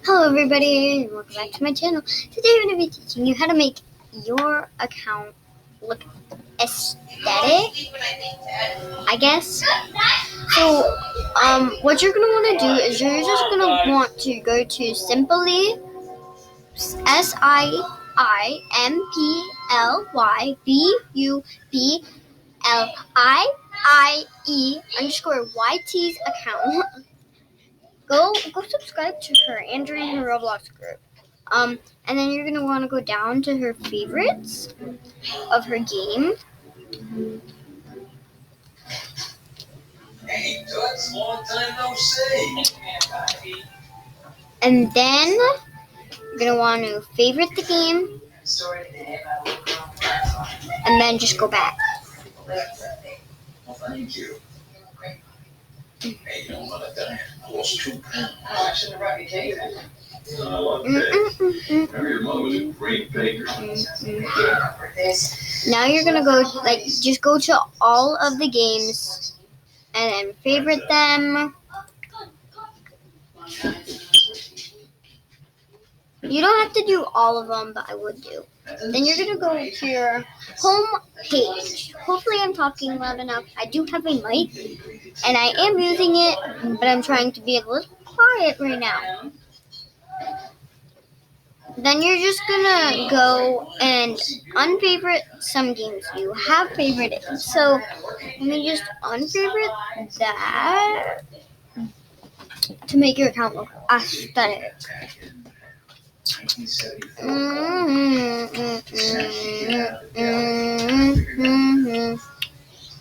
Hello everybody and welcome back to my channel. Today I'm going to be teaching you how to make your account look aesthetic, I guess. So what you're going to want to do is you're just going to want to go to simply simply_bubliie_yt's account. Go subscribe to her and join her Roblox group. And then you're gonna want to go down to her favorites of her game. Hey, Toots, long time no see. And then you're gonna want to favorite the game, and then just go back. Well, thank you. Hey, you know what I've done? I lost 2 pounds. I shouldn't have brought you cake. I love cake. Your mom was a great baker. Now you're gonna go just go to all of the games and then favorite them. You don't have to do all of them, but I would do. Then you're gonna go to your home page. Hopefully I'm talking loud enough. I do have a mic and I am using it, but I'm trying to be a little quiet right now. Then you're just gonna go and unfavorite some games you have favorited. So let me just unfavorite that to make your account look aesthetic.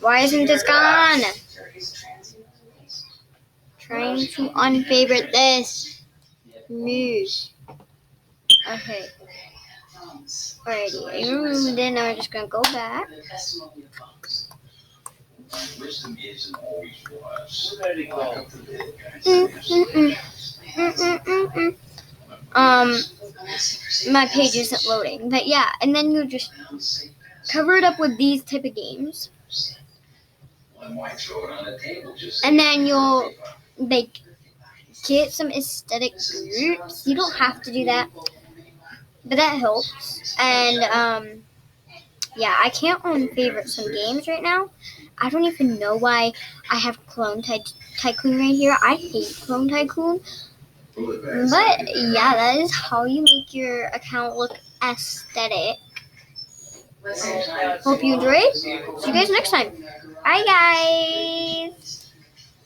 Why isn't this gone? Trying to unfavorite this. Move. Okay. Alrighty, I removed it. Now I'm just gonna go back. Wisdom isn't always wise. My page isn't loading, but yeah, and then you just cover it up with these type of games, and then you'll get some aesthetic groups. You don't have to do that, but that helps. And yeah, I can't unfavorite some games right now. I don't even know why I have Clone Tycoon right here. I hate Clone Tycoon. But yeah, that is how you make your account look aesthetic. Hope you enjoyed. See you guys next time. Bye guys.